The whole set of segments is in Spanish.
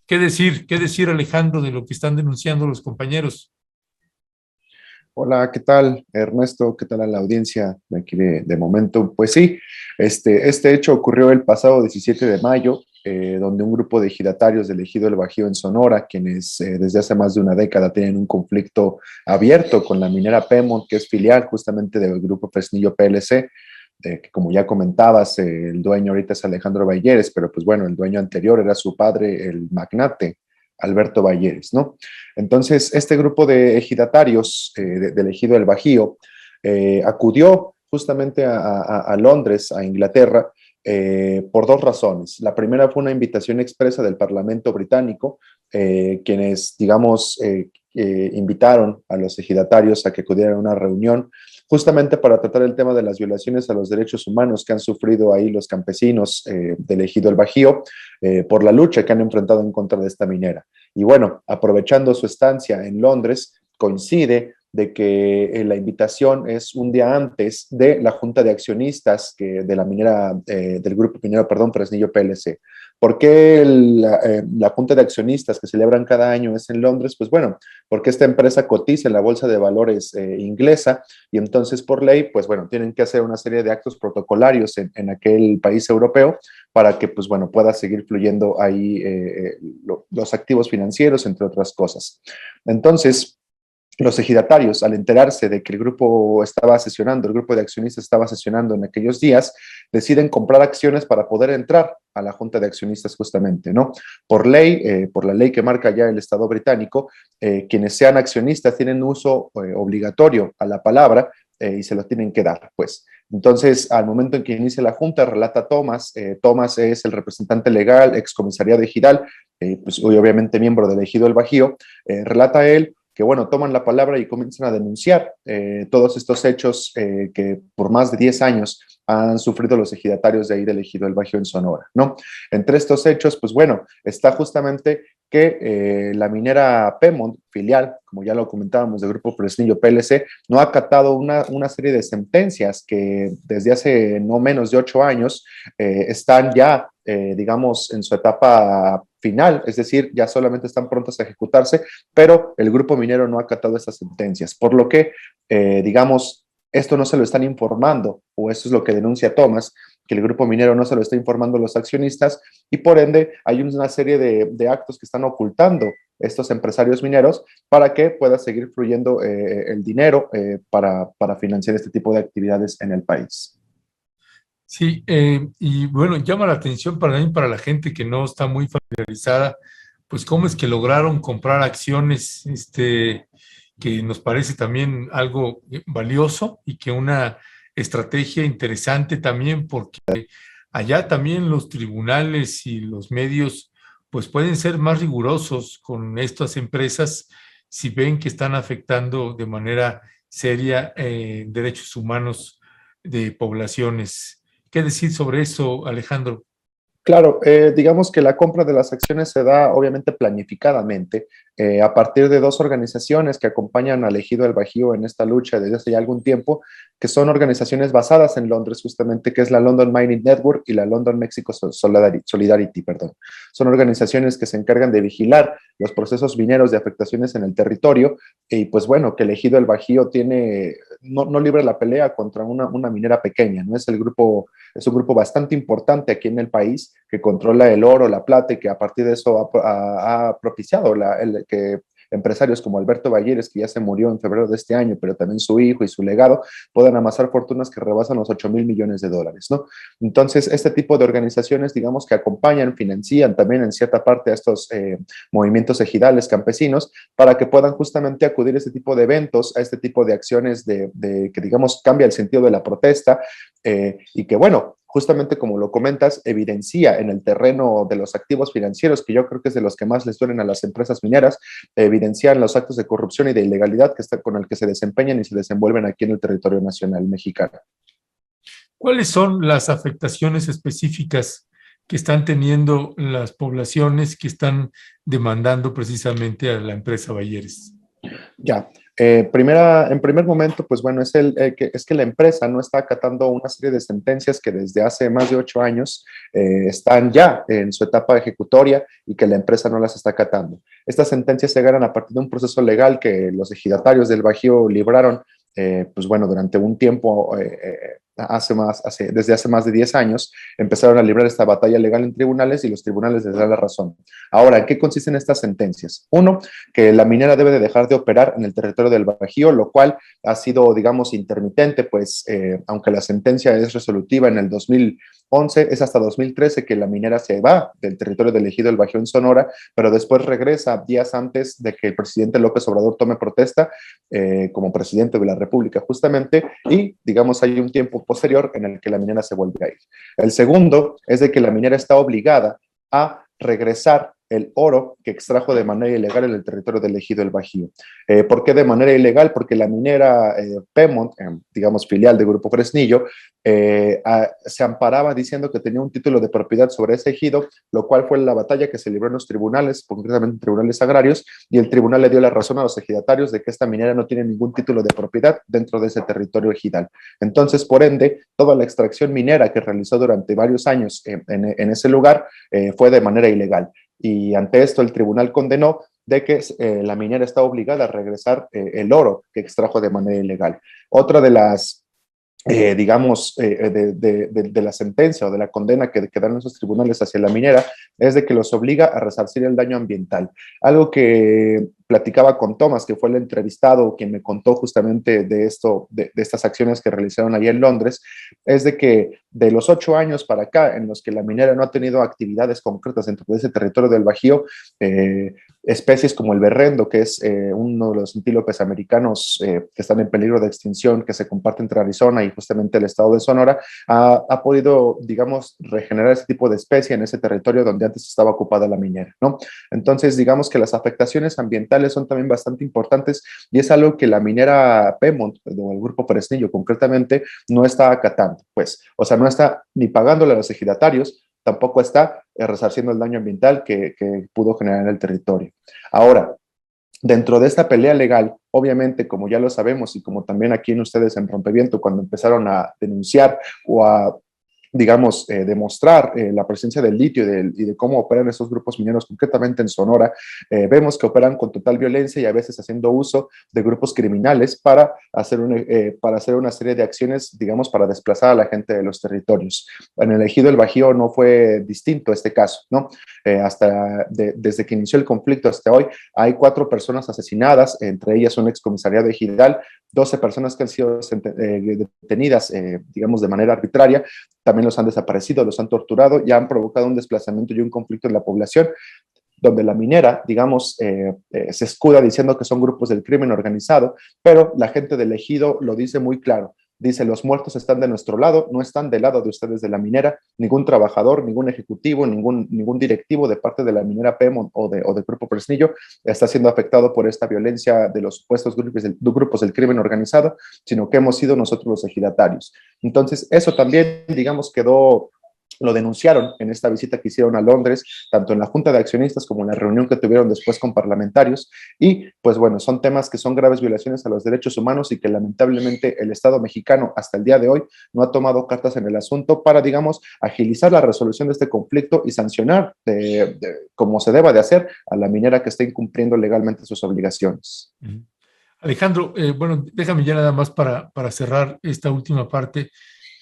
qué decir, Alejandro, de lo que están denunciando los compañeros? Hola, ¿qué tal, Ernesto? ¿Qué tal a la audiencia de aquí de Momento? Pues sí, este hecho ocurrió el pasado 17 de mayo, donde un grupo de ejidatarios del Ejido El Bajío en Sonora, quienes desde hace más de una década tienen un conflicto abierto con la minera Pemont, que es filial justamente del grupo Fresnillo PLC, que como ya comentabas, el dueño ahorita es Alejandro Balleres, pero pues bueno, el dueño anterior era su padre, el magnate Alberto Balleres, ¿no? Entonces, este grupo de ejidatarios del ejido del Bajío acudió justamente a Londres, a Inglaterra, por dos razones. La primera fue una invitación expresa del Parlamento británico, quienes, digamos, invitaron a los ejidatarios a que acudieran a una reunión justamente para tratar el tema de las violaciones a los derechos humanos que han sufrido ahí los campesinos del ejido El Bajío por la lucha que han enfrentado en contra de esta minera. Y bueno, aprovechando su estancia en Londres, coincide de que la invitación es un día antes de la junta de accionistas de la minera, del grupo minero, perdón, Fresnillo PLC. ¿Por qué la junta de accionistas que celebran cada año es en Londres? Pues bueno, porque esta empresa cotiza en la bolsa de valores inglesa y entonces por ley, pues bueno, tienen que hacer una serie de actos protocolarios en aquel país europeo para que, pues bueno, pueda seguir fluyendo ahí los activos financieros, entre otras cosas. Entonces, los ejidatarios, al enterarse de que el grupo estaba sesionando, el grupo de accionistas estaba sesionando en aquellos días, deciden comprar acciones para poder entrar a la junta de accionistas justamente, ¿no? Por la ley que marca ya el Estado británico, quienes sean accionistas tienen uso obligatorio a la palabra y se lo tienen que dar, pues. Entonces, al momento en que inicia la junta, relata Tomás, Tomás es el representante legal, excomisariado ejidal, pues obviamente miembro del ejido del Bajío, relata él que bueno, toman la palabra y comienzan a denunciar todos estos hechos que por más de 10 años han sufrido los ejidatarios de ahí del ejido del Bajío en Sonora, ¿no? Entre estos hechos, pues bueno, está justamente que la minera Pemont, filial, como ya lo comentábamos, del grupo Fresnillo PLC, no ha acatado una serie de sentencias que desde hace no menos de 8 años están ya, digamos, en su etapa final, es decir, ya solamente están prontas a ejecutarse, pero el grupo minero no ha acatado estas sentencias, por lo que, digamos, esto no se lo están informando, o eso es lo que denuncia Tomás, que el grupo minero no se lo está informando a los accionistas, y por ende hay una serie de actos que están ocultando estos empresarios mineros para que pueda seguir fluyendo el dinero para financiar este tipo de actividades en el país. Sí, y bueno, llama la atención para mí, para la gente que no está muy familiarizada, pues cómo es que lograron comprar acciones, que nos parece también algo valioso y que una estrategia interesante también, porque allá también los tribunales y los medios, pues pueden ser más rigurosos con estas empresas si ven que están afectando de manera seria derechos humanos de poblaciones. ¿Qué decir sobre eso, Alejandro? Claro, digamos que la compra de las acciones se da obviamente planificadamente a partir de dos organizaciones que acompañan al Ejido del Bajío en esta lucha desde hace ya algún tiempo, que son organizaciones basadas en Londres justamente, que es la London Mining Network y la London Mexico Solidarity, perdón. Son organizaciones que se encargan de vigilar los procesos mineros de afectaciones en el territorio y pues bueno, que el Ejido del Bajío tiene, no libra la pelea contra una minera pequeña, ¿no? Es un grupo bastante importante aquí en el país que controla el oro, la plata y que a partir de eso ha propiciado que empresarios como Alberto Balleres, que ya se murió en febrero de este año, pero también su hijo y su legado, puedan amasar fortunas que rebasan los 8.000 millones de dólares, ¿no? Entonces, este tipo de organizaciones, digamos que acompañan, financian también en cierta parte a estos movimientos ejidales campesinos para que puedan justamente acudir a este tipo de eventos, a este tipo de acciones que, digamos, cambia el sentido de la protesta y que, bueno, justamente como lo comentas, evidencia en el terreno de los activos financieros, que yo creo que es de los que más les duelen a las empresas mineras, evidencian los actos de corrupción y de ilegalidad con el que se desempeñan y se desenvuelven aquí en el territorio nacional mexicano. ¿Cuáles son las afectaciones específicas que están teniendo las poblaciones que están demandando precisamente a la empresa Bayeres? Ya, En primer momento, pues bueno, es que la empresa no está acatando una serie de sentencias que desde hace más de 8 años están ya en su etapa ejecutoria y que la empresa no las está acatando. Estas sentencias se ganan a partir de un proceso legal que los ejidatarios del Bajío libraron, pues bueno, durante un tiempo, desde hace más de 10 años, empezaron a librar esta batalla legal en tribunales y los tribunales les dan la razón. Ahora, ¿en qué consisten estas sentencias? Uno, que la minera debe de dejar de operar en el territorio del Bajío, lo cual ha sido, digamos, intermitente, pues aunque la sentencia es resolutiva en el 2011, es hasta 2013 que la minera se va del territorio del ejido del Bajío en Sonora, pero después regresa días antes de que el presidente López Obrador tome protesta como presidente de la República justamente, y digamos hay un tiempo posterior en el que la minera se vuelve a ir. El segundo es de que la minera está obligada a regresar el oro que extrajo de manera ilegal en el territorio del ejido del Bajío. ¿Por qué de manera ilegal? Porque la minera Pemont, digamos filial de Grupo Fresnillo, se amparaba diciendo que tenía un título de propiedad sobre ese ejido, lo cual fue la batalla que se libró en los tribunales, concretamente en tribunales agrarios, y el tribunal le dio la razón a los ejidatarios de que esta minera no tiene ningún título de propiedad dentro de ese territorio ejidal. Entonces, por ende, toda la extracción minera que realizó durante varios años en ese lugar fue de manera ilegal. Y ante esto el tribunal condenó de que la minera está obligada a regresar el oro que extrajo de manera ilegal. Otra de las digamos, de la sentencia o de la condena que dan esos tribunales hacia la minera es de que los obliga a resarcir el daño ambiental. Algo que platicaba con Thomas, que fue el entrevistado, quien me contó justamente de esto, de estas acciones que realizaron allí en Londres, es de que de los 8 años para acá, en los que la minera no ha tenido actividades concretas dentro de ese territorio del Bajío, especies como el berrendo, que es uno de los antílopes americanos que están en peligro de extinción, que se comparte entre Arizona y justamente el estado de Sonora, ha podido, digamos, regenerar ese tipo de especie en ese territorio donde antes estaba ocupada la minera, ¿no? Entonces, digamos que las afectaciones ambientales son también bastante importantes y es algo que la minera Pemont, o el grupo Fresnillo concretamente, no está acatando, pues, o sea, no está ni pagándole a los ejidatarios, tampoco está resarciendo el daño ambiental que pudo generar en el territorio. Ahora, dentro de esta pelea legal, obviamente, como ya lo sabemos y como también aquí en ustedes en Rompeviento, cuando empezaron a denunciar o a, digamos, demostrar la presencia del litio y de cómo operan esos grupos mineros, concretamente en Sonora, vemos que operan con total violencia y a veces haciendo uso de grupos criminales para hacer una serie de acciones, digamos, para desplazar a la gente de los territorios. En el ejido del Bajío no fue distinto este caso, ¿no? Desde que inició el conflicto hasta hoy, hay 4 personas asesinadas, entre ellas un excomisariado ejidal, 12 personas que han sido detenidas, digamos, de manera arbitraria. También los han desaparecido, los han torturado y han provocado un desplazamiento y un conflicto en la población, donde la minera, digamos, se escuda diciendo que son grupos del crimen organizado, pero la gente del ejido lo dice muy claro. Dice, los muertos están de nuestro lado, no están del lado de ustedes de la minera, ningún trabajador, ningún ejecutivo, ningún directivo de parte de la minera Pemont o del Grupo Fresnillo está siendo afectado por esta violencia de los supuestos grupos del crimen organizado, sino que hemos sido nosotros los ejidatarios. Entonces, eso también, digamos, lo denunciaron en esta visita que hicieron a Londres, tanto en la Junta de Accionistas como en la reunión que tuvieron después con parlamentarios. Y pues bueno, son temas que son graves violaciones a los derechos humanos y que lamentablemente el Estado mexicano hasta el día de hoy no ha tomado cartas en el asunto para, digamos, agilizar la resolución de este conflicto y sancionar como se deba de hacer a la minera que está incumpliendo legalmente sus obligaciones. Alejandro, bueno, déjame ya nada más para cerrar esta última parte.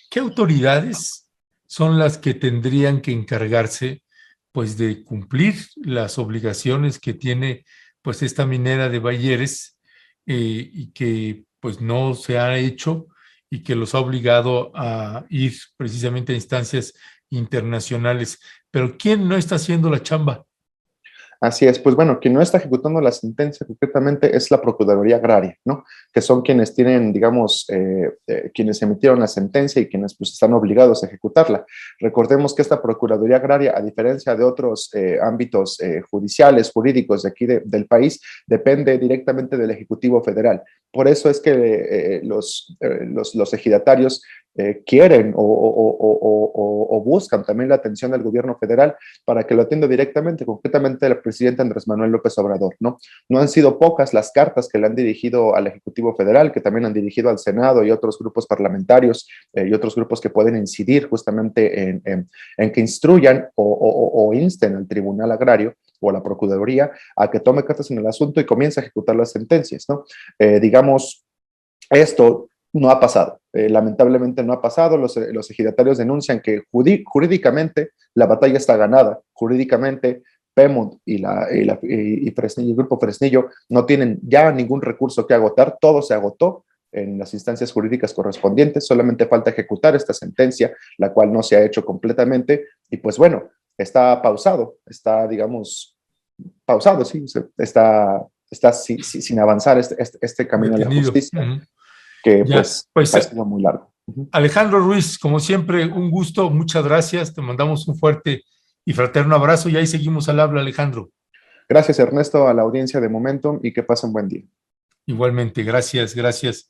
¿Qué autoridades son las que tendrían que encargarse, pues, de cumplir las obligaciones que tiene, pues, esta minera de Bayeres y que, pues, no se ha hecho y que los ha obligado a ir precisamente a instancias internacionales? Pero ¿quién no está haciendo la chamba? Así es, pues bueno, quien no está ejecutando la sentencia concretamente es la Procuraduría Agraria, ¿no? Que son quienes tienen, digamos, quienes emitieron la sentencia y quienes pues están obligados a ejecutarla. Recordemos que esta Procuraduría Agraria, a diferencia de otros ámbitos judiciales, jurídicos de aquí del país, depende directamente del Ejecutivo Federal. Por eso es que los ejidatarios quieren o buscan también la atención del gobierno federal para que lo atienda directamente, concretamente el presidente Andrés Manuel López Obrador, ¿no? No han sido pocas las cartas que le han dirigido al Ejecutivo Federal, que también han dirigido al Senado y otros grupos parlamentarios y otros grupos que pueden incidir justamente en que instruyan o insten al Tribunal Agrario o a la Procuraduría a que tome cartas en el asunto y comience a ejecutar las sentencias, ¿no? Digamos, esto no ha pasado, lamentablemente no ha pasado, los ejidatarios denuncian que jurídicamente la batalla está ganada, jurídicamente Pemont y el grupo Fresnillo no tienen ya ningún recurso que agotar, todo se agotó en las instancias jurídicas correspondientes, solamente falta ejecutar esta sentencia, la cual no se ha hecho completamente, y pues bueno, está pausado, está, digamos, pausado, sí, está sin avanzar este camino a la Detenido. justicia, que Ya, pues pues ha sido muy largo. Alejandro Ruiz, como siempre, un gusto, muchas gracias, te mandamos un fuerte y fraterno abrazo y ahí seguimos al habla, Alejandro. Gracias, Ernesto, a la audiencia de Momentum y que pasen buen día. Igualmente, gracias, gracias.